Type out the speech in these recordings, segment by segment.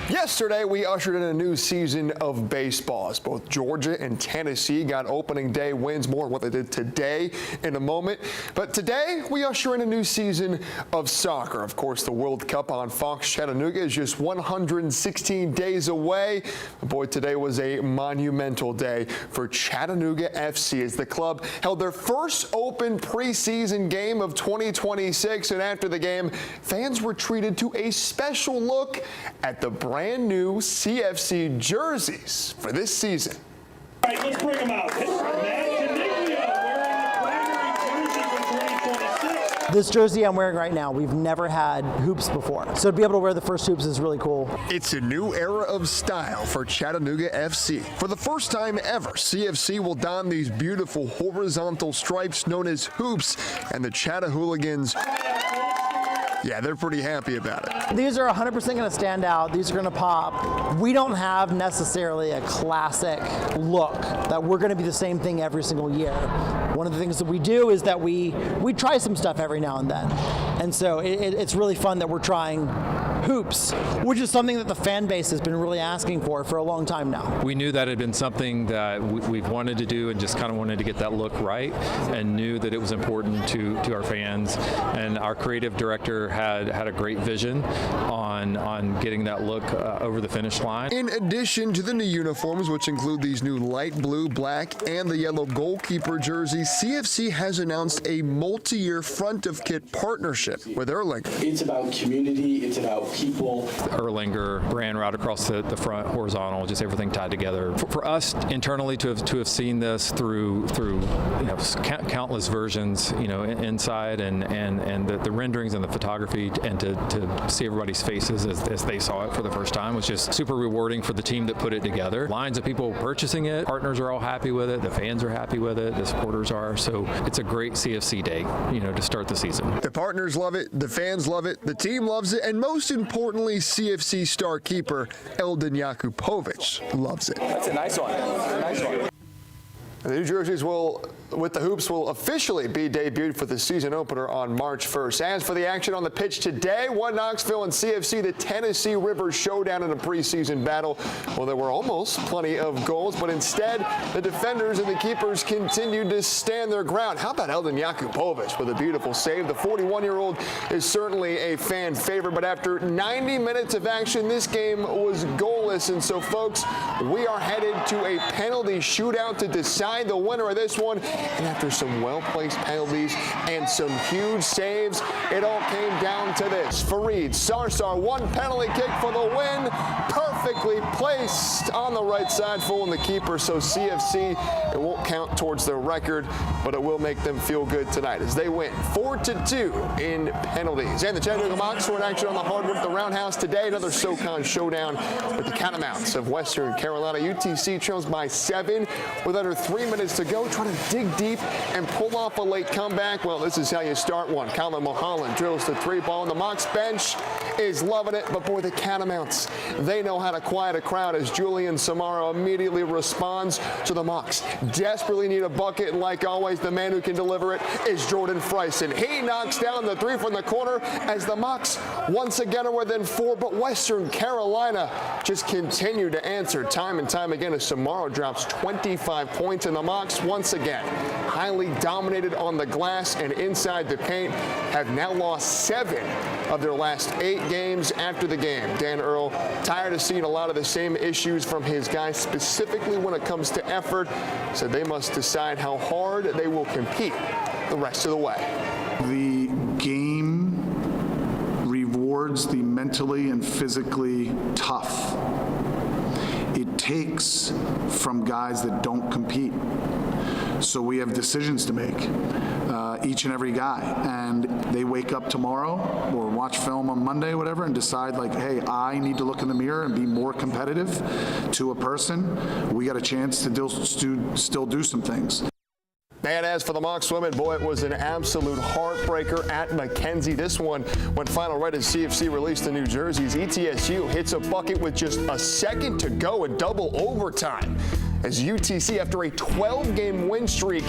Yesterday, we ushered in a new season of baseball as both Georgia and Tennessee got opening day wins. More on what they did today in a moment. But today, we usher in a new season of soccer. Of course, the World Cup on Fox Chattanooga is just 116 days away. Boy, today was a monumental day for Chattanooga FC as the club held their first open preseason game of 2026. And after the game, fans were treated to a special look at the brand new CFC jerseys for this season. All right, let's bring them out. This jersey I'm wearing right now, we've never had hoops before. So to be able to wear the first hoops is really cool. It's a new era of style for Chattanooga FC. For the first time ever, CFC will don these beautiful horizontal stripes known as hoops, and the Chattahooligans, yeah, they're pretty happy about it. These are 100% going to stand out. These are going to pop. We don't have necessarily a classic look that we're going to be the same thing every single year. One of the things that we do is that we try some stuff every now and then. And so it's really fun that we're trying hoops, which is something that the fan base has been really asking for a long time now. We knew that had been something that we've wanted to do and just kind of wanted to get that look right, and knew that it was important to our fans. And our creative director had a great vision on getting that look over the finish line. In addition to the new uniforms, which include these new light blue, black, and the yellow goalkeeper jerseys, CFC has announced a multi-year front of kit partnership with Erlanger. It's about community, it's about people. Erlanger brand right across the front, horizontal, just everything tied together. For us internally to have seen this through countless versions, inside and the renderings and the photography, and to see everybody's faces as they saw it for the first time was just super rewarding for the team that put it together. Lines of people purchasing it, partners are all happy with it, the fans are happy with it, the supporters are. So it's a great CFC day, to start the season. The partners love it, the fans love it, the team loves it, and most importantly, CFC star keeper Eldin Jakupovic loves it. That's a nice one. The new jerseys with the hoops will officially be debuted for the season opener on March 1st. As for the action on the pitch today, Knoxville and CFC, the Tennessee River showdown in a preseason battle. Well, there were almost plenty of goals, but instead, the defenders and the keepers continued to stand their ground. How about Eldin Jakupovic with a beautiful save? The 41-year-old is certainly a fan favorite, but after 90 minutes of action, this game was goalless. And so, folks, we are headed to a penalty shootout to decide the winner of this one. And after some well-placed penalties and some huge saves, it all came down to this. Fareed Sarsar, one penalty kick for the win, perfectly placed on the right side, fooling the keeper. So CFC, it won't count towards their record, but it will make them feel good tonight as they win 4-2 in penalties. And the Chattanooga Mocs were in action on the hardwood at the Roundhouse today. Another SoCon showdown with the Catamounts of Western Carolina. UTC trails by 7 with under 3 minutes to go, trying to dig deep and pull off a late comeback. Well, this is how you start one. Colin Mulholland drills the 3-ball, and the Mocs bench is loving it. But boy, the Catamounts, they know how to quiet a crowd as Julian Samara immediately responds to the Mocs. Desperately need a bucket, and like always, the man who can deliver it is Jordan Freisen. He knocks down the 3 from the corner as the Mocs once again are within 4, but Western Carolina just continue to answer time and time again as Samara drops 25 points, and the Mocs once again highly dominated on the glass and inside the paint, have now lost 7 of their last 8 games after the game. Dan Earl, tired of seeing a lot of the same issues from his guys, specifically when it comes to effort, said they must decide how hard they will compete the rest of the way. The game rewards the mentally and physically tough. It takes from guys that don't compete. So we have decisions to make, each and every guy. And they wake up tomorrow or watch film on Monday, whatever, and decide like, hey, I need to look in the mirror and be more competitive to a person. We got a chance to still do some things. And as for the Mocs women, boy, it was an absolute heartbreaker at McKenzie. This one went final right as CFC released the new jerseys. ETSU hits a bucket with just a second to go in double overtime. as UTC, after a 12-game win streak,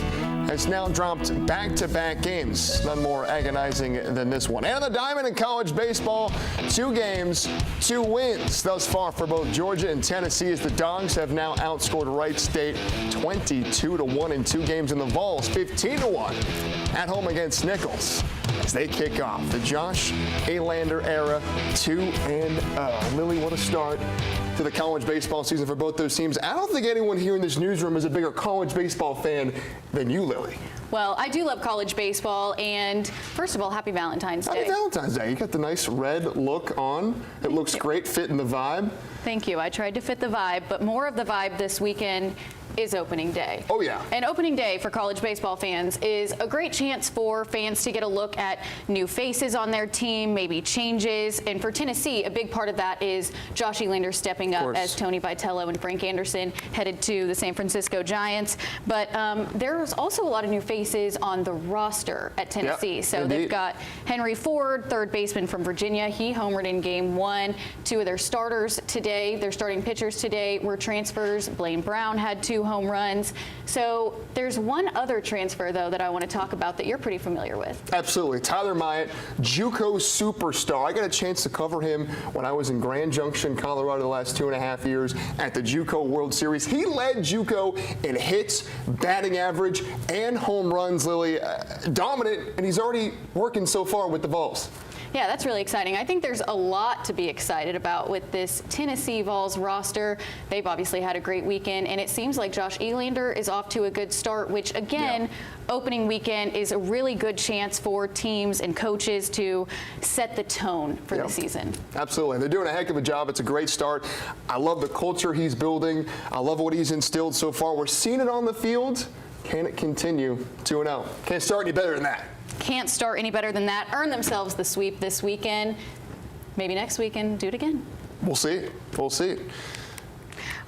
has now dropped back-to-back games. None more agonizing than this one. And the Diamond in college baseball, 2 games, 2 wins thus far for both Georgia and Tennessee, as the Dogs have now outscored Wright State 22-1 in 2 games, in the Vols 15-1 at home against Nichols, as they kick off the Josh Alander era 2-0. Lily, what a start to the college baseball season for both those teams. I don't think anyone here in this newsroom is a bigger college baseball fan than you, Lily. Well, I do love college baseball, and first of all, happy Valentine's Day. Happy Valentine's Day. You got the nice red look on. It looks great, fitting the vibe. Thank you. I tried to fit the vibe, but more of the vibe this weekend is opening day. Oh, yeah. And opening day for college baseball fans is a great chance for fans to get a look at new faces on their team, maybe changes. And for Tennessee, a big part of that is Josh Alander stepping up as Tony Vitello and Frank Anderson headed to the San Francisco Giants. But there's also a lot of new faces on the roster at Tennessee. Yep, so indeed. They've got Henry Ford, third baseman from Virginia. He homered in game 1. 2 of their starters today, their starting pitchers today, were transfers. Blaine Brown had 2 home runs. So there's one other transfer, though, that I want to talk about that you're pretty familiar with. Absolutely. Tyler Myatt, JUCO superstar. I got a chance to cover him when I was in Grand Junction, Colorado, the last 2.5 years at the JUCO World Series. He led JUCO in hits, batting average, and home runs, Lily. Dominant, and he's already working so far with the Vols. Yeah, that's really exciting. I think there's a lot to be excited about with this Tennessee Vols roster. They've obviously had a great weekend, and it seems like Josh Alander is off to a good start, which, again, opening weekend is a really good chance for teams and coaches to set the tone for the season. Absolutely. They're doing a heck of a job. It's a great start. I love the culture he's building. I love what he's instilled so far. We're seeing it on the field. Can it continue 2-0? Can't start any better than that. Can't start any better than that. Earn themselves the sweep this weekend. Maybe next weekend, do it again. We'll see. We'll see.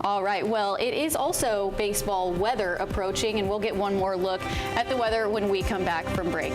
All right, well, it is also baseball weather approaching, and we'll get one more look at the weather when we come back from break.